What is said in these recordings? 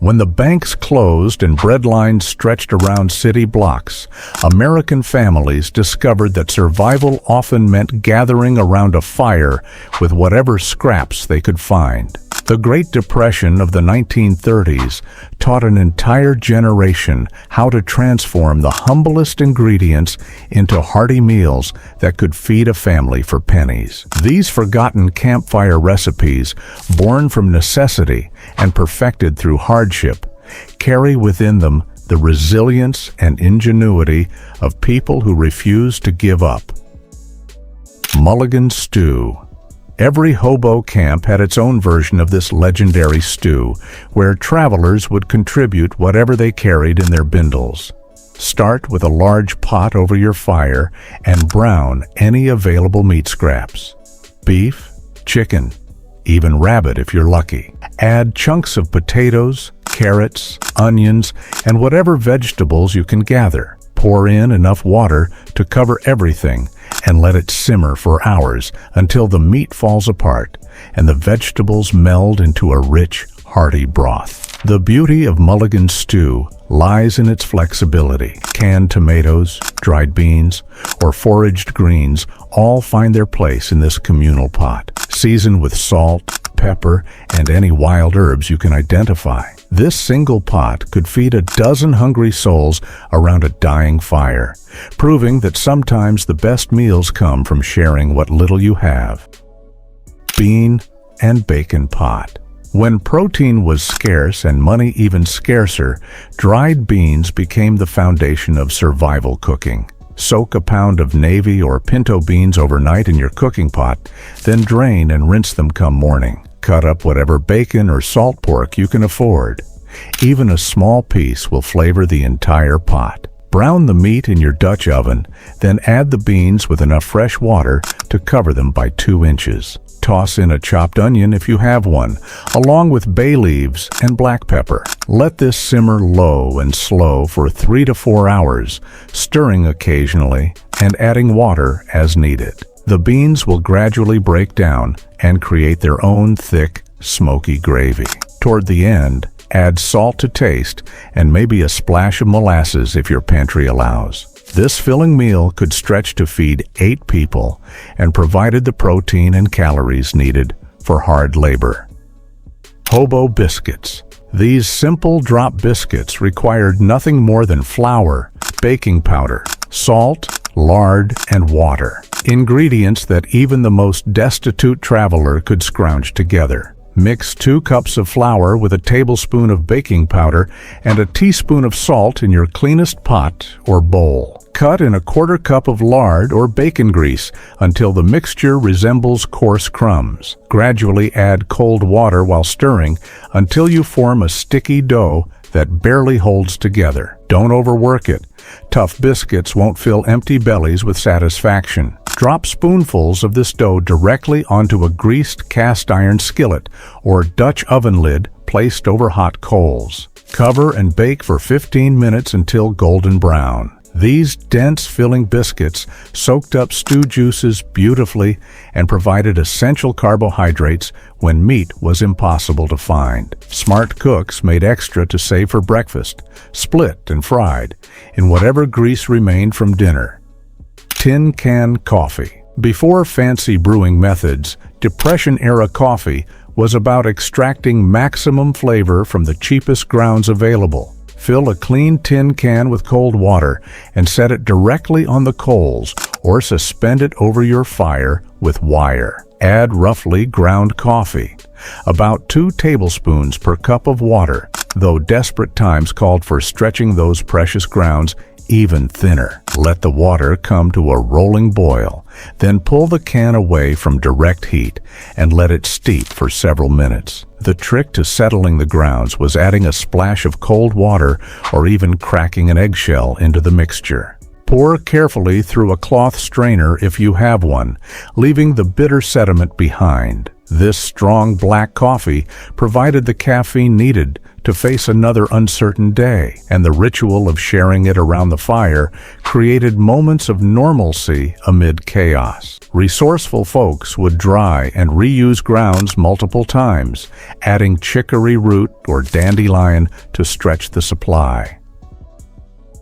When the banks closed and bread lines stretched around city blocks, American families discovered that survival often meant gathering around a fire with whatever scraps they could find. The Great Depression of the 1930s taught an entire generation how to transform the humblest ingredients into hearty meals that could feed a family for pennies. These forgotten campfire recipes, born from necessity and perfected through hardship, carry within them the resilience and ingenuity of people who refuse to give up. Mulligan Stew. Every hobo camp had its own version of this legendary stew, where travelers would contribute whatever they carried in their bindles. Start with a large pot over your fire and brown any available meat scraps. Beef, chicken, even rabbit if you're lucky. Add chunks of potatoes, carrots, onions, and whatever vegetables you can gather. Pour in enough water to cover everything and let it simmer for hours until the meat falls apart and the vegetables meld into a rich, hearty broth. The beauty of Mulligan stew lies in its flexibility. Canned tomatoes, dried beans, or foraged greens all find their place in this communal pot. Season with salt, pepper, and any wild herbs you can identify. This single pot could feed a dozen hungry souls around a dying fire, proving that sometimes the best meals come from sharing what little you have. Bean and bacon pot. When protein was scarce and money even scarcer, dried beans became the foundation of survival cooking. Soak a pound of navy or pinto beans overnight in your cooking pot, then drain and rinse them come morning. Cut up whatever bacon or salt pork you can afford. Even a small piece will flavor the entire pot. Brown the meat in your Dutch oven, then add the beans with enough fresh water to cover them by 2 inches. Toss in a chopped onion if you have one, along with bay leaves and black pepper. Let this simmer low and slow for 3 to 4 hours, stirring occasionally and adding water as needed. The beans will gradually break down and create their own thick, smoky gravy. Toward the end, add salt to taste and maybe a splash of molasses if your pantry allows. This filling meal could stretch to feed 8 people and provided the protein and calories needed for hard labor. Hobo biscuits. These simple drop biscuits required nothing more than flour, baking powder, salt, lard, and water. Ingredients that even the most destitute traveler could scrounge together. Mix 2 cups of flour with a tablespoon of baking powder and a teaspoon of salt in your cleanest pot or bowl. Cut in a 1/4 cup of lard or bacon grease until the mixture resembles coarse crumbs. Gradually add cold water while stirring until you form a sticky dough that barely holds together. Don't overwork it. Tough biscuits won't fill empty bellies with satisfaction. Drop spoonfuls of this dough directly onto a greased cast iron skillet or Dutch oven lid placed over hot coals. Cover and bake for 15 minutes until golden brown. These dense filling biscuits soaked up stew juices beautifully and provided essential carbohydrates when meat was impossible to find. Smart cooks made extra to save for breakfast, split and fried in whatever grease remained from dinner. Tin can coffee. Before fancy brewing methods, Depression-era coffee was about extracting maximum flavor from the cheapest grounds available. Fill a clean tin can with cold water and set it directly on the coals or suspend it over your fire with wire. Add roughly ground coffee, about 2 tablespoons per cup of water, though desperate times called for stretching those precious grounds even thinner. Let the water come to a rolling boil, then pull the can away from direct heat and let it steep for several minutes. The trick to settling the grounds was adding a splash of cold water or even cracking an eggshell into the mixture. Pour carefully through a cloth strainer if you have one, leaving the bitter sediment behind. This strong black coffee provided the caffeine needed to face another uncertain day, and the ritual of sharing it around the fire created moments of normalcy amid chaos. Resourceful folks would dry and reuse grounds multiple times, adding chicory root or dandelion to stretch the supply.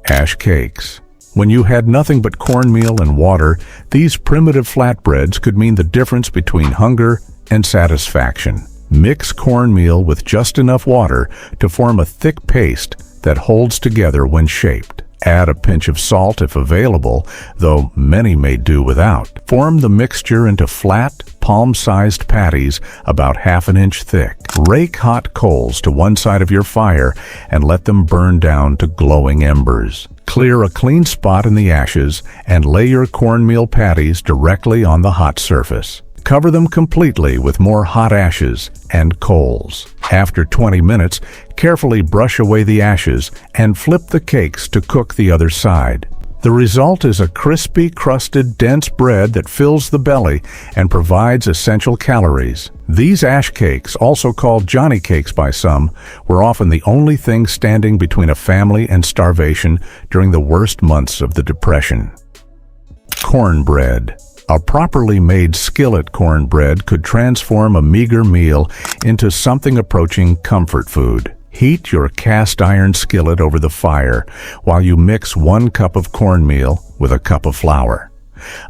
Ash cakes. When you had nothing but cornmeal and water, these primitive flatbreads could mean the difference between hunger and satisfaction. Mix cornmeal with just enough water to form a thick paste that holds together when shaped. Add a pinch of salt if available, though many may do without. Form the mixture into flat, palm-sized patties about ½ an inch thick. Rake hot coals to one side of your fire and let them burn down to glowing embers. Clear a clean spot in the ashes and lay your cornmeal patties directly on the hot surface. Cover them completely with more hot ashes and coals. After 20 minutes, carefully brush away the ashes and flip the cakes to cook the other side. The result is a crispy, crusted, dense bread that fills the belly and provides essential calories. These ash cakes, also called Johnny cakes by some, were often the only thing standing between a family and starvation during the worst months of the Depression. Cornbread. A properly made skillet cornbread could transform a meager meal into something approaching comfort food. Heat your cast iron skillet over the fire while you mix 1 cup of cornmeal with a cup of flour,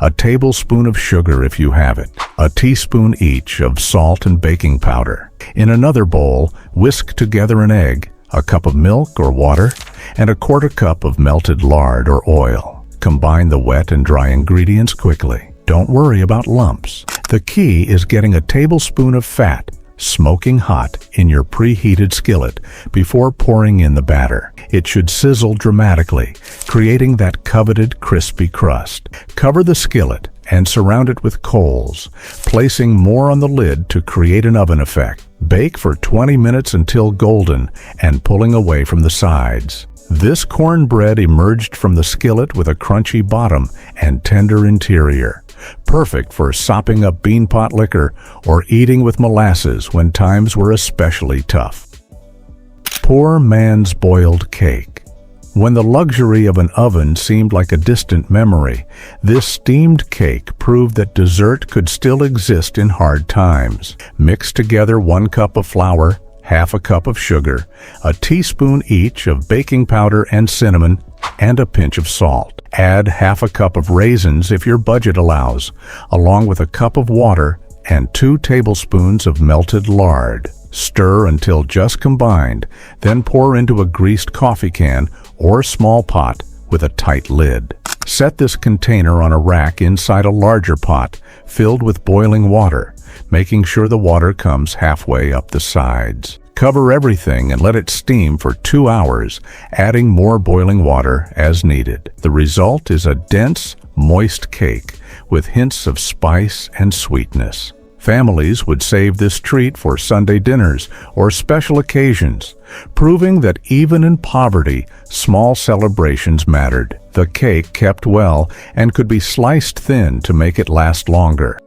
a tablespoon of sugar if you have it, a teaspoon each of salt and baking powder. In another bowl, whisk together an egg, a cup of milk or water, and a 1/4 cup of melted lard or oil. Combine the wet and dry ingredients quickly. Don't worry about lumps. The key is getting a tablespoon of fat, smoking hot, in your preheated skillet before pouring in the batter. It should sizzle dramatically, creating that coveted crispy crust. Cover the skillet and surround it with coals, placing more on the lid to create an oven effect. Bake for 20 minutes until golden and pulling away from the sides. This cornbread emerged from the skillet with a crunchy bottom and tender interior, perfect for sopping up bean pot liquor or eating with molasses when times were especially tough. Poor man's boiled cake. When the luxury of an oven seemed like a distant memory, this steamed cake proved that dessert could still exist in hard times. Mix together 1 cup of flour, ½ a cup of sugar, a teaspoon each of baking powder and cinnamon, and a pinch of salt. Add ½ a cup of raisins if your budget allows, along with a cup of water and 2 tablespoons of melted lard. Stir until just combined, then pour into a greased coffee can or small pot with a tight lid. Set this container on a rack inside a larger pot filled with boiling water, making sure the water comes halfway up the sides. Cover everything and let it steam for 2 hours, adding more boiling water as needed. The result is a dense, moist cake with hints of spice and sweetness. Families would save this treat for Sunday dinners or special occasions, proving that even in poverty, small celebrations mattered. The cake kept well and could be sliced thin to make it last longer.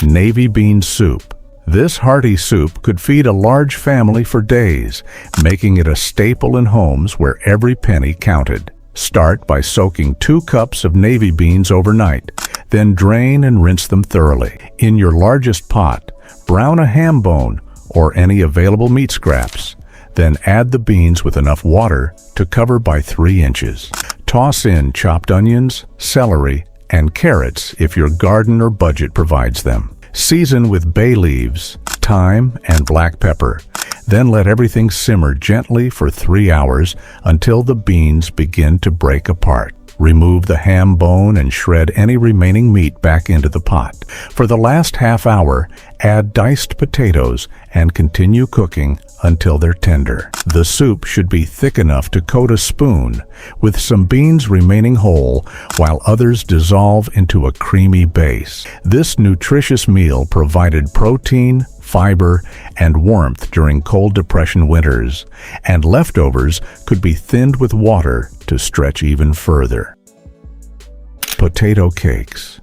Navy bean soup. This hearty soup could feed a large family for days, making it a staple in homes where every penny counted. Start by soaking 2 cups of navy beans overnight, then drain and rinse them thoroughly. In your largest pot, brown a ham bone or any available meat scraps. Then add the beans with enough water to cover by 3 inches. Toss in chopped onions, celery, and carrots if your garden or budget provides them. Season with bay leaves, thyme, and black pepper. Then let everything simmer gently for 3 hours until the beans begin to break apart. Remove the ham bone and shred any remaining meat back into the pot. For the last ½ hour, add diced potatoes and continue cooking until they're tender. The soup should be thick enough to coat a spoon, with some beans remaining whole while others dissolve into a creamy base. This nutritious meal provided protein, fiber, and warmth during cold Depression winters, and leftovers could be thinned with water to stretch even further. Potato cakes.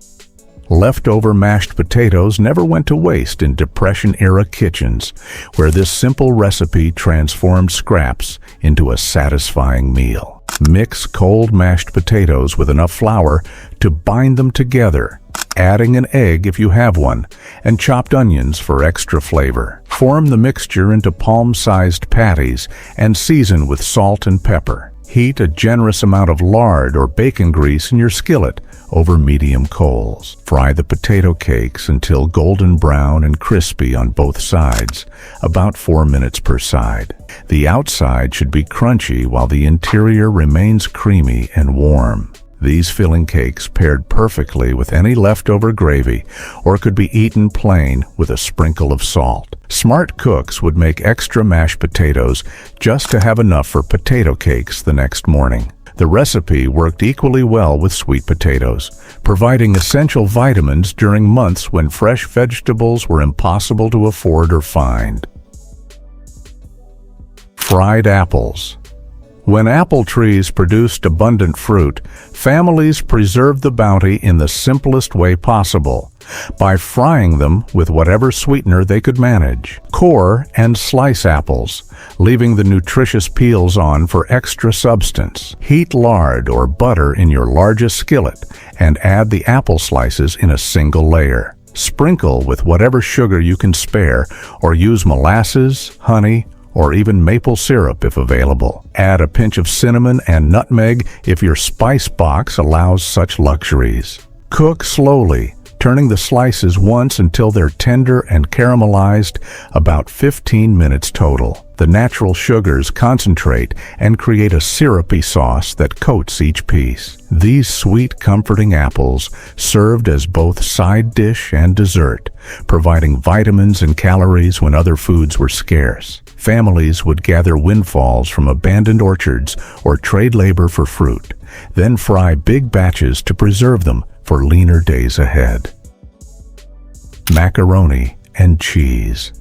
Leftover mashed potatoes never went to waste in Depression-era kitchens, where this simple recipe transformed scraps into a satisfying meal. Mix cold mashed potatoes with enough flour to bind them together, adding an egg if you have one, and chopped onions for extra flavor. Form the mixture into palm-sized patties and season with salt and pepper. Heat a generous amount of lard or bacon grease in your skillet over medium coals. Fry the potato cakes until golden brown and crispy on both sides, about 4 minutes per side. The outside should be crunchy while the interior remains creamy and warm. These filling cakes paired perfectly with any leftover gravy or could be eaten plain with a sprinkle of salt. Smart cooks would make extra mashed potatoes just to have enough for potato cakes the next morning. The recipe worked equally well with sweet potatoes, providing essential vitamins during months when fresh vegetables were impossible to afford or find. Fried apples. When apple trees produced abundant fruit, families preserved the bounty in the simplest way possible, by frying them with whatever sweetener they could manage. Core and slice apples, leaving the nutritious peels on for extra substance. Heat lard or butter in your largest skillet and add the apple slices in a single layer. Sprinkle with whatever sugar you can spare, or use molasses, honey, or even maple syrup if available. Add a pinch of cinnamon and nutmeg if your spice box allows such luxuries. Cook slowly, turning the slices once until they're tender and caramelized, about 15 minutes total. The natural sugars concentrate and create a syrupy sauce that coats each piece. These sweet, comforting apples served as both side dish and dessert, providing vitamins and calories when other foods were scarce. Families would gather windfalls from abandoned orchards or trade labor for fruit, then fry big batches to preserve them for leaner days ahead. Macaroni and cheese.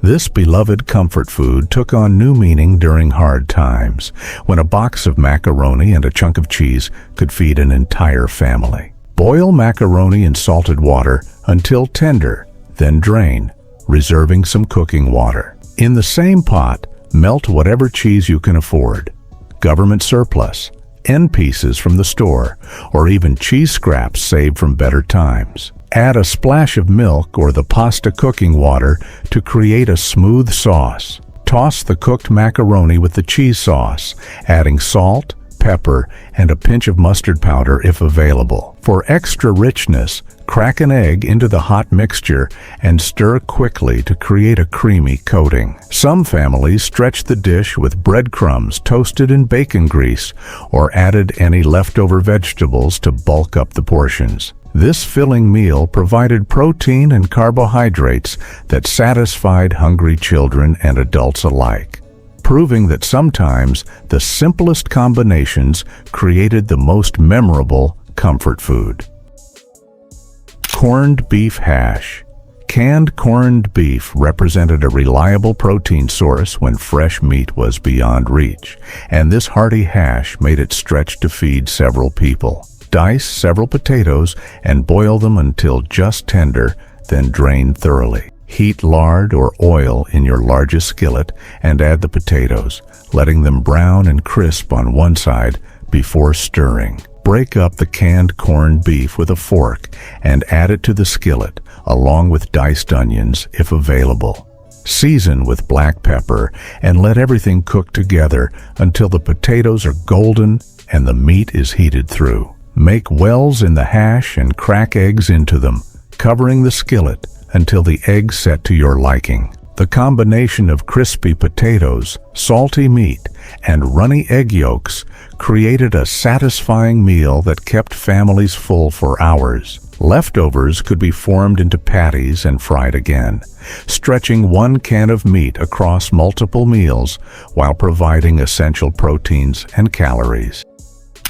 This beloved comfort food took on new meaning during hard times, when a box of macaroni and a chunk of cheese could feed an entire family. Boil macaroni in salted water until tender, then drain, reserving some cooking water. In the same pot, melt whatever cheese you can afford, government surplus, end pieces from the store, or even cheese scraps saved from better times. Add a splash of milk or the pasta cooking water to create a smooth sauce. Toss the cooked macaroni with the cheese sauce, adding salt, pepper, and a pinch of mustard powder if available. For extra richness, crack an egg into the hot mixture and stir quickly to create a creamy coating. Some families stretched the dish with breadcrumbs toasted in bacon grease or added any leftover vegetables to bulk up the portions. This filling meal provided protein and carbohydrates that satisfied hungry children and adults alike, proving that sometimes the simplest combinations created the most memorable comfort food. Corned beef hash. Canned corned beef represented a reliable protein source when fresh meat was beyond reach, and this hearty hash made it stretch to feed several people. Dice several potatoes and boil them until just tender, then drain thoroughly. Heat lard or oil in your largest skillet and add the potatoes, letting them brown and crisp on one side before stirring. Break up the canned corned beef with a fork and add it to the skillet, along with diced onions if available. Season with black pepper and let everything cook together until the potatoes are golden and the meat is heated through. Make wells in the hash and crack eggs into them, covering the skillet until the eggs set to your liking. The combination of crispy potatoes, salty meat, and runny egg yolks created a satisfying meal that kept families full for hours. Leftovers could be formed into patties and fried again, stretching one can of meat across multiple meals while providing essential proteins and calories.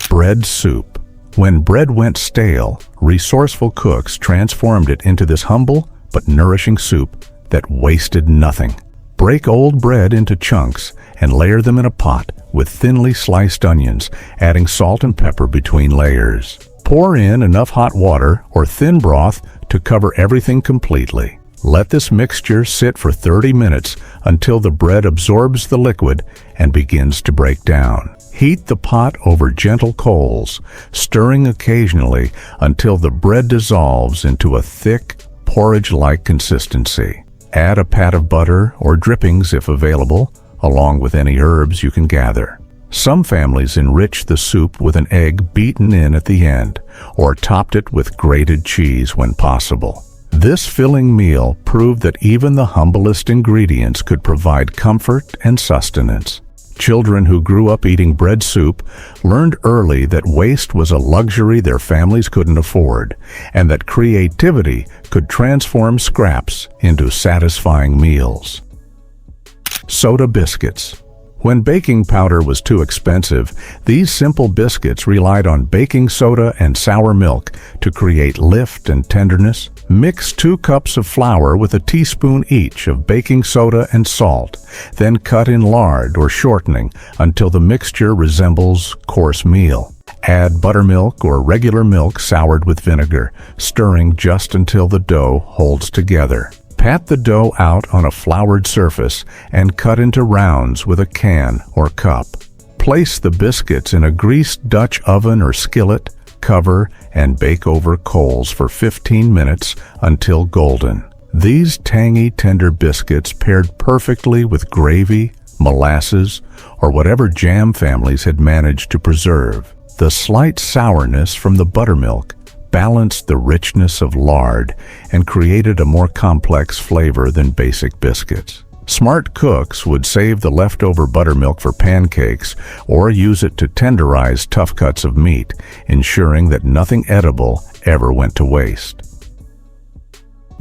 Bread soup. When bread went stale, resourceful cooks transformed it into this humble but nourishing soup that wasted nothing. Break old bread into chunks and layer them in a pot with thinly sliced onions, adding salt and pepper between layers. Pour in enough hot water or thin broth to cover everything completely. Let this mixture sit for 30 minutes until the bread absorbs the liquid and begins to break down. Heat the pot over gentle coals, stirring occasionally until the bread dissolves into a thick, porridge-like consistency. Add a pat of butter or drippings if available, along with any herbs you can gather. Some families enrich the soup with an egg beaten in at the end, or topped it with grated cheese when possible. This filling meal proved that even the humblest ingredients could provide comfort and sustenance. Children who grew up eating bread soup learned early that waste was a luxury their families couldn't afford, and that creativity could transform scraps into satisfying meals. Soda biscuits. When baking powder was too expensive, these simple biscuits relied on baking soda and sour milk to create lift and tenderness. Mix 2 cups of flour with a teaspoon each of baking soda and salt, then cut in lard or shortening until the mixture resembles coarse meal. Add buttermilk or regular milk soured with vinegar, stirring just until the dough holds together. Pat the dough out on a floured surface and cut into rounds with a can or cup. Place the biscuits in a greased Dutch oven or skillet, cover, and bake over coals for 15 minutes until golden. These tangy, tender biscuits paired perfectly with gravy, molasses, or whatever jam families had managed to preserve. The slight sourness from the buttermilk balanced the richness of lard and created a more complex flavor than basic biscuits. Smart cooks would save the leftover buttermilk for pancakes or use it to tenderize tough cuts of meat, ensuring that nothing edible ever went to waste.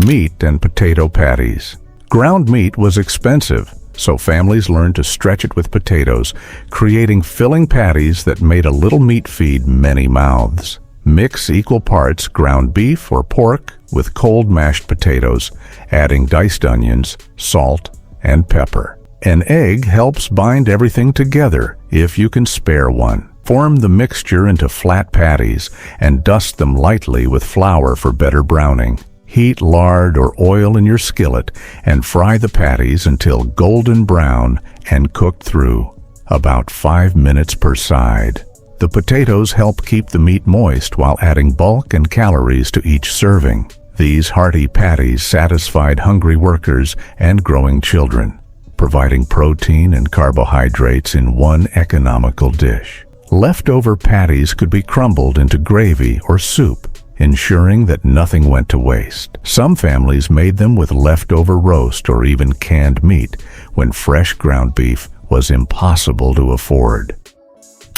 Meat and potato patties. Ground meat was expensive, so families learned to stretch it with potatoes, creating filling patties that made a little meat feed many mouths. Mix equal parts ground beef or pork with cold mashed potatoes, adding diced onions, salt, and pepper. An egg helps bind everything together if you can spare one. Form the mixture into flat patties and dust them lightly with flour for better browning. Heat lard or oil in your skillet and fry the patties until golden brown and cooked through, about 5 minutes per side. The potatoes help keep the meat moist while adding bulk and calories to each serving. These hearty patties satisfied hungry workers and growing children, providing protein and carbohydrates in one economical dish. Leftover patties could be crumbled into gravy or soup, ensuring that nothing went to waste. Some families made them with leftover roast or even canned meat when fresh ground beef was impossible to afford.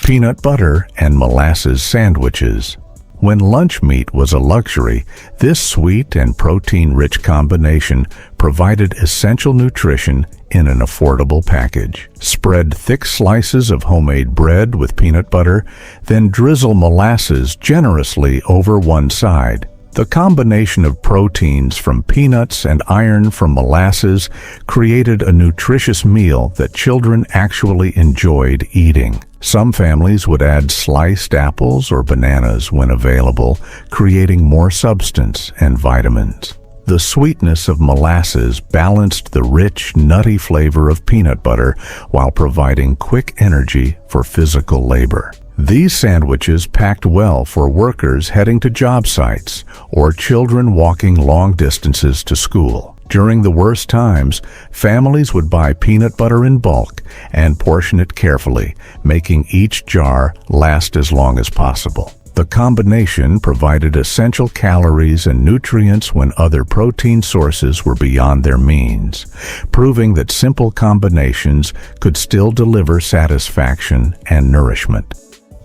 Peanut butter and molasses sandwiches. When lunch meat was a luxury, this sweet and protein-rich combination provided essential nutrition in an affordable package. Spread thick slices of homemade bread with peanut butter, then drizzle molasses generously over one side. The combination of proteins from peanuts and iron from molasses created a nutritious meal that children actually enjoyed eating. Some families would add sliced apples or bananas when available, creating more substance and vitamins. The sweetness of molasses balanced the rich, nutty flavor of peanut butter while providing quick energy for physical labor. These sandwiches packed well for workers heading to job sites or children walking long distances to school. During the worst times, families would buy peanut butter in bulk and portion it carefully, making each jar last as long as possible. The combination provided essential calories and nutrients when other protein sources were beyond their means, proving that simple combinations could still deliver satisfaction and nourishment.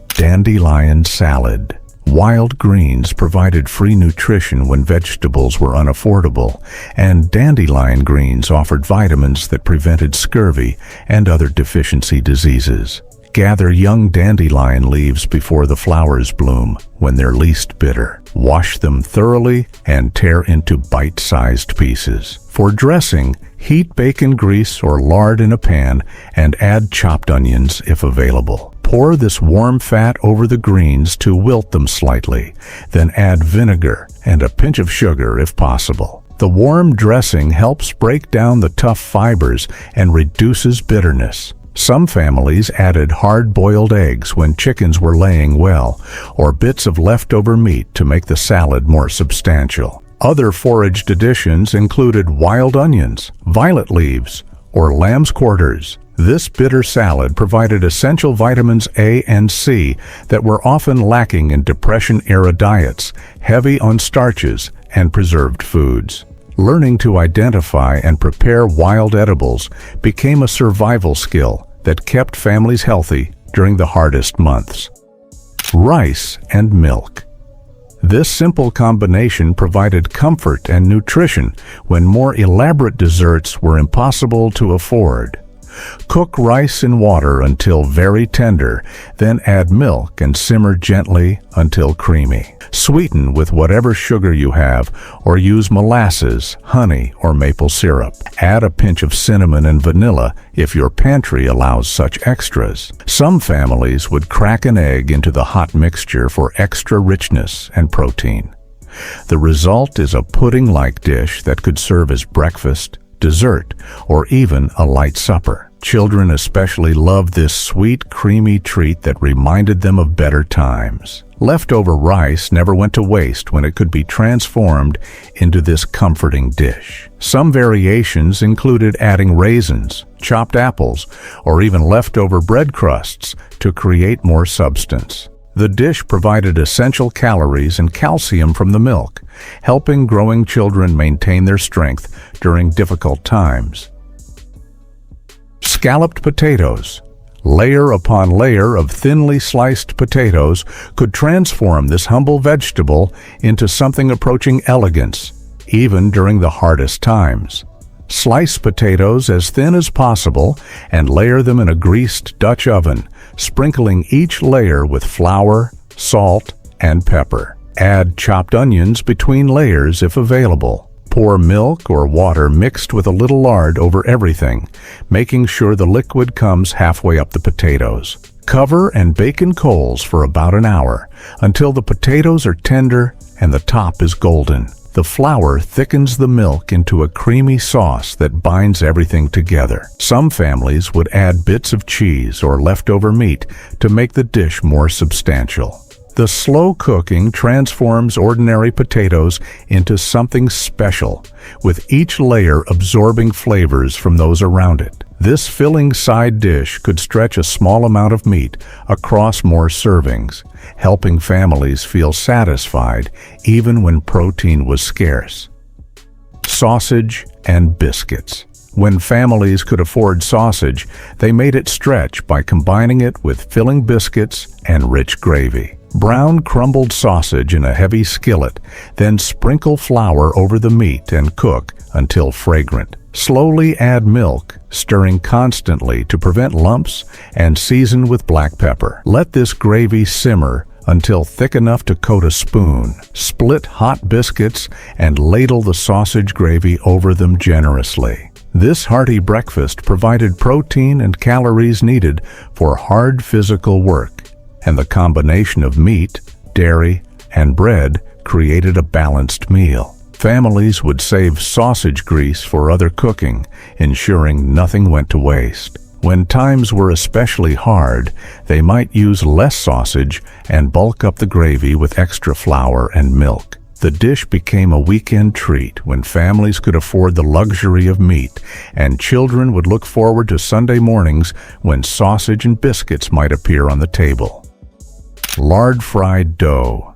Dandelion salad. Wild greens provided free nutrition when vegetables were unaffordable, and dandelion greens offered vitamins that prevented scurvy and other deficiency diseases. Gather young dandelion leaves before the flowers bloom, when they're least bitter. Wash them thoroughly and tear into bite-sized pieces. For dressing, heat bacon grease or lard in a pan and add chopped onions if available. Pour this warm fat over the greens to wilt them slightly, then add vinegar and a pinch of sugar if possible. The warm dressing helps break down the tough fibers and reduces bitterness. Some families added hard-boiled eggs when chickens were laying well, or bits of leftover meat to make the salad more substantial. Other foraged additions included wild onions, violet leaves, or lamb's quarters. This bitter salad provided essential vitamins A and C that were often lacking in Depression-era diets, heavy on starches and preserved foods. Learning to identify and prepare wild edibles became a survival skill that kept families healthy during the hardest months. Rice and milk. This simple combination provided comfort and nutrition when more elaborate desserts were impossible to afford. Cook rice in water until very tender, then add milk and simmer gently until creamy. Sweeten with whatever sugar you have, or use molasses, honey, or maple syrup. Add a pinch of cinnamon and vanilla if your pantry allows such extras. Some families would crack an egg into the hot mixture for extra richness and protein. The result is a pudding-like dish that could serve as breakfast, dessert, or even a light supper. Children especially loved this sweet, creamy treat that reminded them of better times. Leftover rice never went to waste when it could be transformed into this comforting dish. Some variations included adding raisins, chopped apples, or even leftover bread crusts to create more substance. The dish provided essential calories and calcium from the milk, helping growing children maintain their strength during difficult times. Scalloped potatoes. Layer upon layer of thinly sliced potatoes could transform this humble vegetable into something approaching elegance, even during the hardest times. Slice potatoes as thin as possible and layer them in a greased Dutch oven, sprinkling each layer with flour, salt, and pepper. Add chopped onions between layers if available. Pour milk or water mixed with a little lard over everything, making sure the liquid comes halfway up the potatoes. Cover and bake in coals for about an hour until the potatoes are tender and the top is golden. The flour thickens the milk into a creamy sauce that binds everything together. Some families would add bits of cheese or leftover meat to make the dish more substantial. The slow cooking transforms ordinary potatoes into something special, with each layer absorbing flavors from those around it. This filling side dish could stretch a small amount of meat across more servings, helping families feel satisfied even when protein was scarce. Sausage and biscuits. When families could afford sausage, they made it stretch by combining it with filling biscuits and rich gravy. Brown crumbled sausage in a heavy skillet, then sprinkle flour over the meat and cook until fragrant. Slowly add milk, stirring constantly to prevent lumps, and season with black pepper. Let this gravy simmer until thick enough to coat a spoon. Split hot biscuits and ladle the sausage gravy over them generously. This hearty breakfast provided protein and calories needed for hard physical work, and the combination of meat, dairy, and bread created a balanced meal. Families would save sausage grease for other cooking, ensuring nothing went to waste. When times were especially hard, they might use less sausage and bulk up the gravy with extra flour and milk. The dish became a weekend treat when families could afford the luxury of meat, and children would look forward to Sunday mornings when sausage and biscuits might appear on the table. Lard fried dough.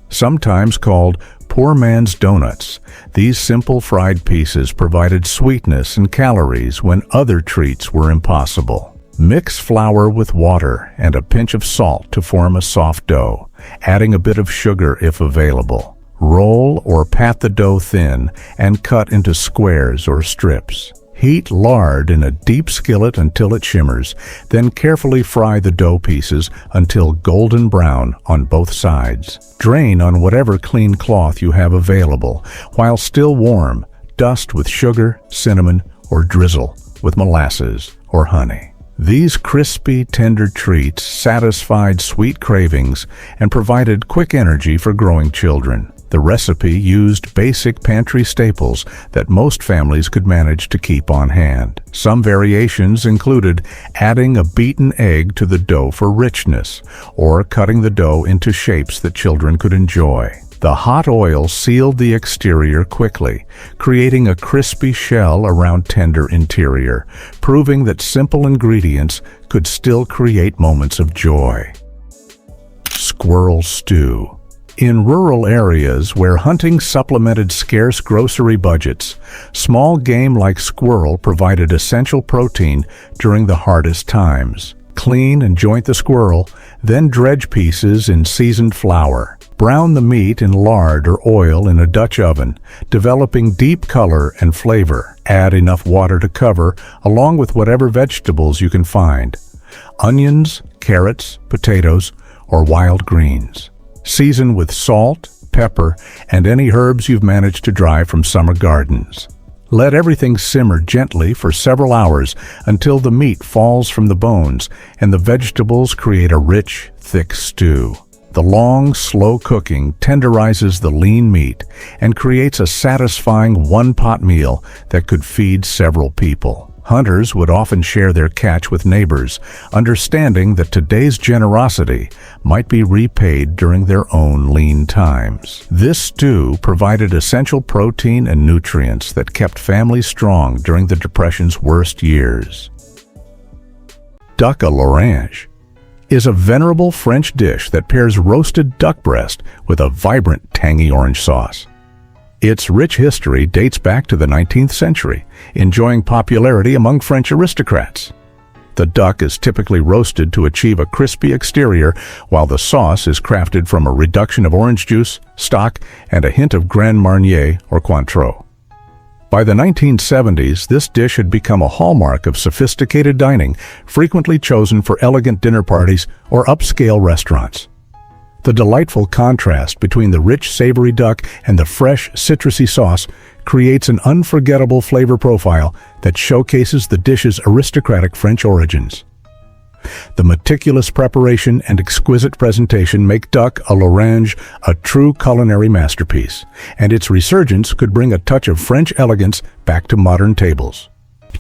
Sometimes called poor man's donuts, these simple fried pieces provided sweetness and calories when other treats were impossible. Mix flour with water and a pinch of salt to form a soft dough, adding a bit of sugar if available. Roll or pat the dough thin and cut into squares or strips. Heat lard in a deep skillet until it shimmers, then carefully fry the dough pieces until golden brown on both sides. Drain on whatever clean cloth you have available. While still warm, dust with sugar, cinnamon, or drizzle with molasses or honey. These crispy, tender treats satisfied sweet cravings and provided quick energy for growing children. The recipe used basic pantry staples that most families could manage to keep on hand. Some variations included adding a beaten egg to the dough for richness, or cutting the dough into shapes that children could enjoy. The hot oil sealed the exterior quickly, creating a crispy shell around tender interior, proving that simple ingredients could still create moments of joy. Squirrel stew. In rural areas where hunting supplemented scarce grocery budgets, small game like squirrel provided essential protein during the hardest times. Clean and joint the squirrel, then dredge pieces in seasoned flour. Brown the meat in lard or oil in a Dutch oven, developing deep color and flavor. Add enough water to cover, along with whatever vegetables you can find. Onions, carrots, potatoes, or wild greens. Season with salt, pepper, and any herbs you've managed to dry from summer gardens. Let everything simmer gently for several hours until the meat falls from the bones and the vegetables create a rich, thick stew. The long, slow cooking tenderizes the lean meat and creates a satisfying one-pot meal that could feed several people. Hunters would often share their catch with neighbors, understanding that today's generosity might be repaid during their own lean times. This stew provided essential protein and nutrients that kept families strong during the Depression's worst years. Duck à l'orange is a venerable French dish that pairs roasted duck breast with a vibrant, tangy orange sauce. Its rich history dates back to the 19th century, enjoying popularity among French aristocrats. The duck is typically roasted to achieve a crispy exterior, while the sauce is crafted from a reduction of orange juice, stock, and a hint of Grand Marnier or Cointreau. By the 1970s, this dish had become a hallmark of sophisticated dining, frequently chosen for elegant dinner parties or upscale restaurants. The delightful contrast between the rich, savory duck and the fresh, citrusy sauce creates an unforgettable flavor profile that showcases the dish's aristocratic French origins. The meticulous preparation and exquisite presentation make duck à l'orange a true culinary masterpiece, and its resurgence could bring a touch of French elegance back to modern tables.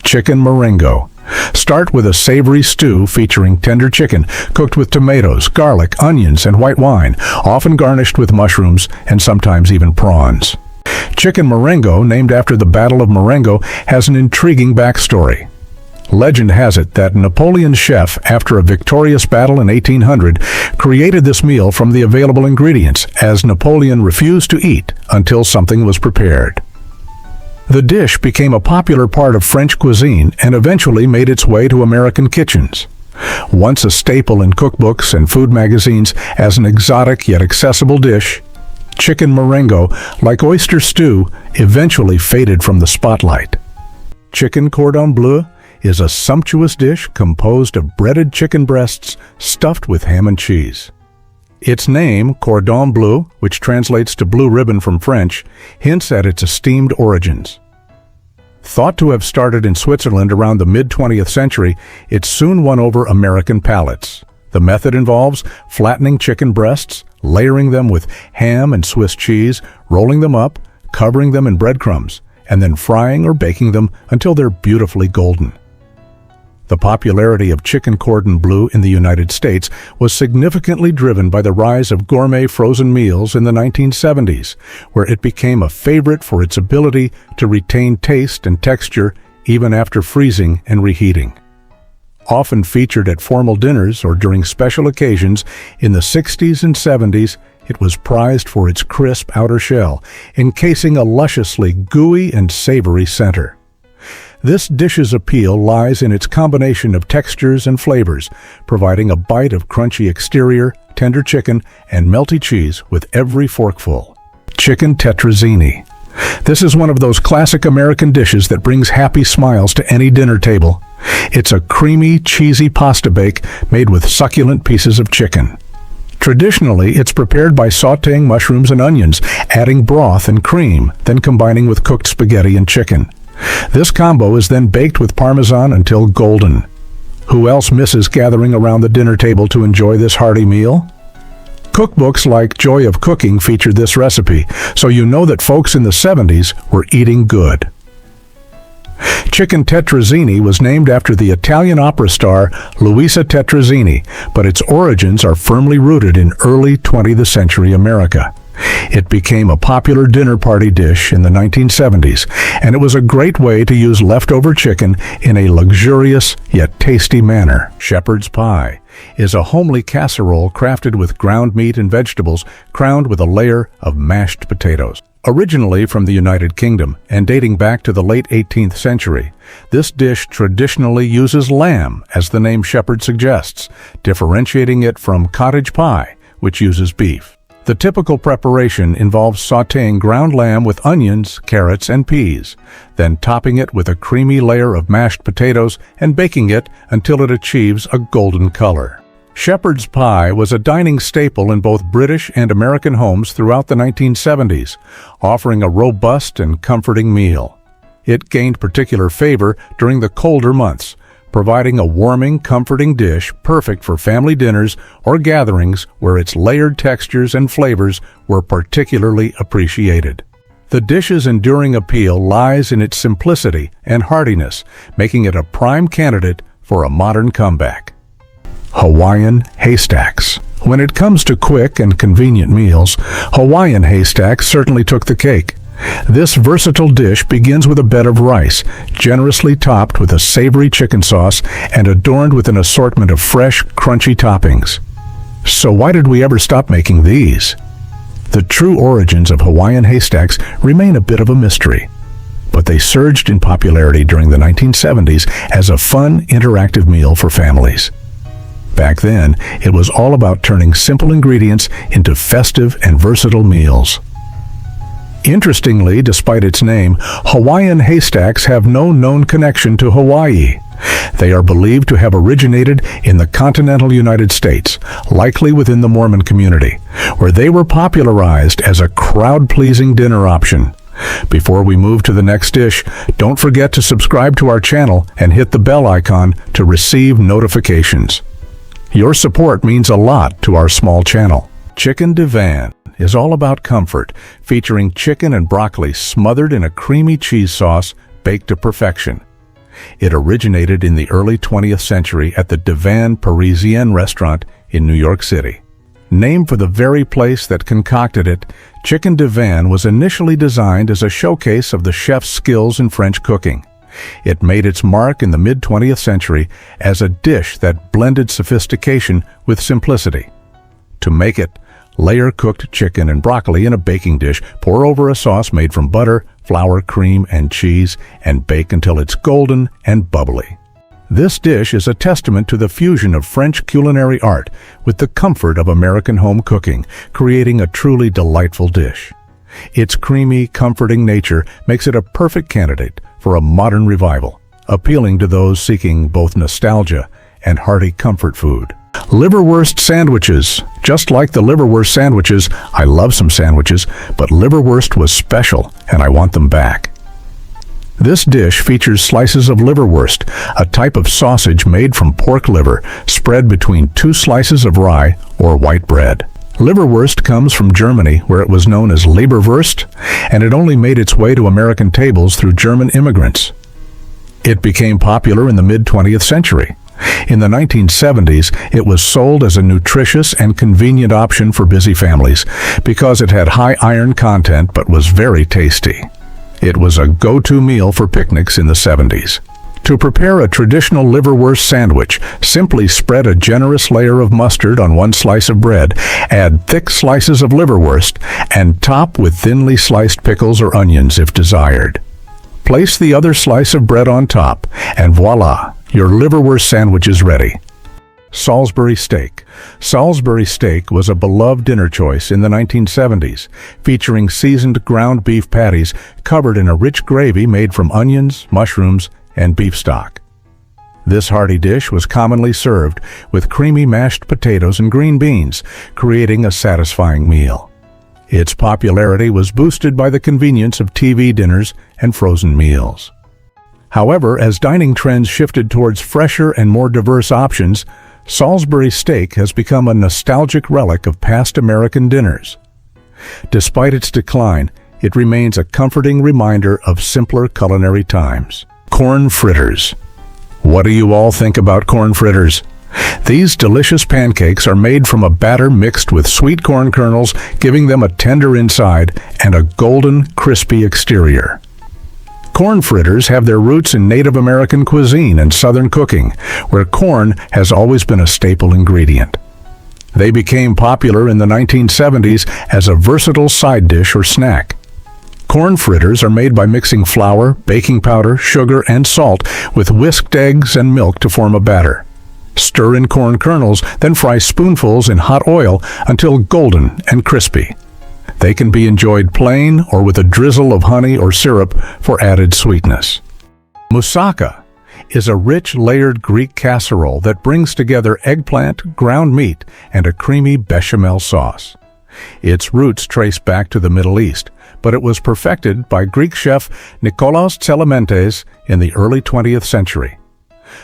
Chicken marengo. Start with a savory stew featuring tender chicken, cooked with tomatoes, garlic, onions, and white wine, often garnished with mushrooms and sometimes even prawns. Chicken marengo, named after the Battle of Marengo, has an intriguing backstory. Legend has it that Napoleon's chef, after a victorious battle in 1800, created this meal from the available ingredients, as Napoleon refused to eat until something was prepared. The dish became a popular part of French cuisine and eventually made its way to American kitchens. Once a staple in cookbooks and food magazines as an exotic yet accessible dish, chicken marengo, like oyster stew, eventually faded from the spotlight. Chicken cordon bleu is a sumptuous dish composed of breaded chicken breasts stuffed with ham and cheese. Its name, cordon bleu, which translates to blue ribbon from French, hints at its esteemed origins. Thought to have started in Switzerland around the mid-20th century, it soon won over American palates. The method involves flattening chicken breasts, layering them with ham and Swiss cheese, rolling them up, covering them in breadcrumbs, and then frying or baking them until they're beautifully golden. The popularity of chicken cordon bleu in the United States was significantly driven by the rise of gourmet frozen meals in the 1970s, where it became a favorite for its ability to retain taste and texture even after freezing and reheating. Often featured at formal dinners or during special occasions, in the 60s and 70s, it was prized for its crisp outer shell, encasing a lusciously gooey and savory center. This dish's appeal lies in its combination of textures and flavors, providing a bite of crunchy exterior, tender chicken, and melty cheese with every forkful. Chicken tetrazzini. This is one of those classic American dishes that brings happy smiles to any dinner table. It's a creamy, cheesy pasta bake made with succulent pieces of chicken. Traditionally, it's prepared by sautéing mushrooms and onions, adding broth and cream, then combining with cooked spaghetti and chicken. This combo is then baked with Parmesan until golden. Who else misses gathering around the dinner table to enjoy this hearty meal? Cookbooks like Joy of Cooking featured this recipe, so you know that folks in the 70s were eating good. Chicken tetrazzini was named after the Italian opera star Luisa Tetrazzini, but its origins are firmly rooted in early 20th century America. It became a popular dinner party dish in the 1970s, and it was a great way to use leftover chicken in a luxurious yet tasty manner. Shepherd's pie is a homely casserole crafted with ground meat and vegetables, crowned with a layer of mashed potatoes. Originally from the United Kingdom and dating back to the late 18th century, this dish traditionally uses lamb, as the name shepherd suggests, differentiating it from cottage pie, which uses beef. The typical preparation involves sautéing ground lamb with onions, carrots, and peas, then topping it with a creamy layer of mashed potatoes and baking it until it achieves a golden color. Shepherd's pie was a dining staple in both British and American homes throughout the 1970s, offering a robust and comforting meal. It gained particular favor during the colder months, providing a warming, comforting dish perfect for family dinners or gatherings where its layered textures and flavors were particularly appreciated. The dish's enduring appeal lies in its simplicity and heartiness, making it a prime candidate for a modern comeback. Hawaiian haystacks. When it comes to quick and convenient meals, Hawaiian haystacks certainly took the cake. This versatile dish begins with a bed of rice, generously topped with a savory chicken sauce and adorned with an assortment of fresh, crunchy toppings. So why did we ever stop making these? The true origins of Hawaiian haystacks remain a bit of a mystery, but they surged in popularity during the 1970s as a fun, interactive meal for families. Back then, it was all about turning simple ingredients into festive and versatile meals. Interestingly, despite its name, Hawaiian haystacks have no known connection to Hawaii. They are believed to have originated in the continental United States, likely within the Mormon community, where they were popularized as a crowd-pleasing dinner option. Before we move to the next dish, don't forget to subscribe to our channel and hit the bell icon to receive notifications. Your support means a lot to our small channel. Chicken Diane is all about comfort, featuring chicken and broccoli smothered in a creamy cheese sauce baked to perfection. It originated in the early 20th century at the Divan Parisienne restaurant in New York City. Named for the very place that concocted it, Chicken Diane was initially designed as a showcase of the chef's skills in French cooking. It made its mark in the mid-20th century as a dish that blended sophistication with simplicity. To make it, layer cooked chicken and broccoli in a baking dish, pour over a sauce made from butter, flour, cream, and cheese, and bake until it's golden and bubbly. This dish is a testament to the fusion of French culinary art with the comfort of American home cooking, creating a truly delightful dish. Its creamy, comforting nature makes it a perfect candidate for a modern revival, appealing to those seeking both nostalgia and hearty comfort food. Liverwurst sandwiches. Just like the Liverwurst sandwiches, I love some sandwiches, but Liverwurst was special, and I want them back. This dish features slices of Liverwurst, a type of sausage made from pork liver, spread between two slices of rye or white bread. Liverwurst comes from Germany, where it was known as Leberwurst, and it only made its way to American tables through German immigrants. It became popular in the mid-20th century. In the 1970s, it was sold as a nutritious and convenient option for busy families because it had high iron content but was very tasty. It was a go-to meal for picnics in the 70s. To prepare a traditional Liverwurst sandwich, simply spread a generous layer of mustard on one slice of bread, add thick slices of Liverwurst, and top with thinly sliced pickles or onions if desired. Place the other slice of bread on top, and voila, your Liverwurst sandwich is ready. Salisbury steak. Salisbury steak was a beloved dinner choice in the 1970s, featuring seasoned ground beef patties covered in a rich gravy made from onions, mushrooms, and beef stock. This hearty dish was commonly served with creamy mashed potatoes and green beans, creating a satisfying meal. Its popularity was boosted by the convenience of TV dinners and frozen meals. However, as dining trends shifted towards fresher and more diverse options, Salisbury steak has become a nostalgic relic of past American dinners. Despite its decline, it remains a comforting reminder of simpler culinary times. Corn fritters. What do you all think about corn fritters? These delicious pancakes are made from a batter mixed with sweet corn kernels, giving them a tender inside and a golden, crispy exterior. Corn fritters have their roots in Native American cuisine and Southern cooking, where corn has always been a staple ingredient. They became popular in the 1970s as a versatile side dish or snack. Corn fritters are made by mixing flour, baking powder, sugar, and salt with whisked eggs and milk to form a batter. Stir in corn kernels, then fry spoonfuls in hot oil until golden and crispy. They can be enjoyed plain or with a drizzle of honey or syrup for added sweetness. Moussaka is a rich, layered Greek casserole that brings together eggplant, ground meat, and a creamy bechamel sauce. Its roots trace back to the Middle East, but it was perfected by Greek chef Nikolaos Tselementes in the early 20th century.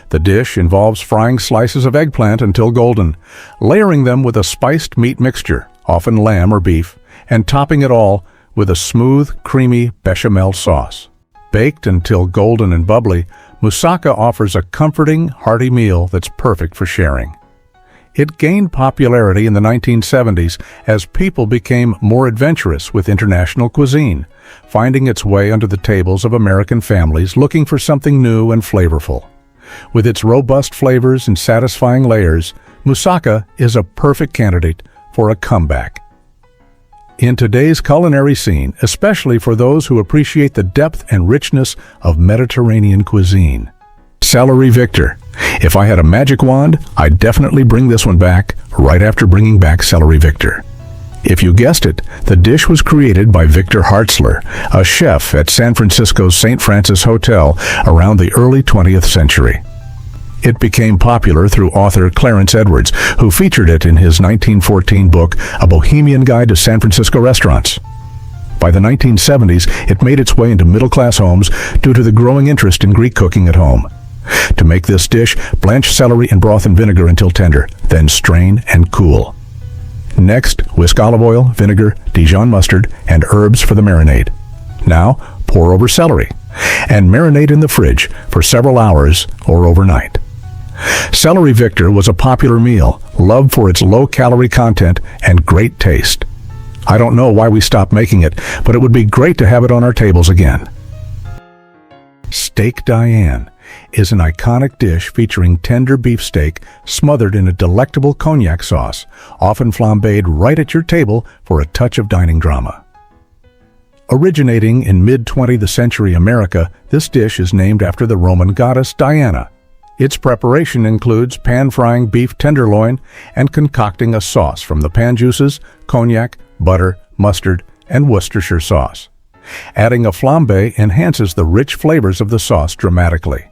The dish involves frying slices of eggplant until golden, layering them with a spiced meat mixture, often lamb or beef, and topping it all with a smooth, creamy bechamel sauce. Baked until golden and bubbly, moussaka offers a comforting, hearty meal that's perfect for sharing. It gained popularity in the 1970s as people became more adventurous with international cuisine, finding its way onto the tables of American families looking for something new and flavorful. With its robust flavors and satisfying layers, moussaka is a perfect candidate for a comeback. In today's culinary scene, especially for those who appreciate the depth and richness of Mediterranean cuisine. Celery Victor. If I had a magic wand, I'd definitely bring this one back right after bringing back Celery Victor. If you guessed it, the dish was created by Victor Hartzler, a chef at San Francisco's St. Francis Hotel around the early 20th century. It became popular through author Clarence Edwards, who featured it in his 1914 book, A Bohemian Guide to San Francisco Restaurants. By the 1970s, it made its way into middle-class homes due to the growing interest in Greek cooking at home. To make this dish, blanch celery in broth and vinegar until tender, then strain and cool. Next, whisk olive oil, vinegar, Dijon mustard, and herbs for the marinade. Now, pour over celery, and marinate in the fridge for several hours or overnight. Celery Victor was a popular meal, loved for its low-calorie content and great taste. I don't know why we stopped making it, but it would be great to have it on our tables again. Steak Diane is an iconic dish featuring tender beef steak smothered in a delectable cognac sauce, often flambéed right at your table for a touch of dining drama. Originating in mid-20th century America, this dish is named after the Roman goddess Diana. Its preparation includes pan-frying beef tenderloin and concocting a sauce from the pan juices, cognac, butter, mustard, and Worcestershire sauce. Adding a flambé enhances the rich flavors of the sauce dramatically.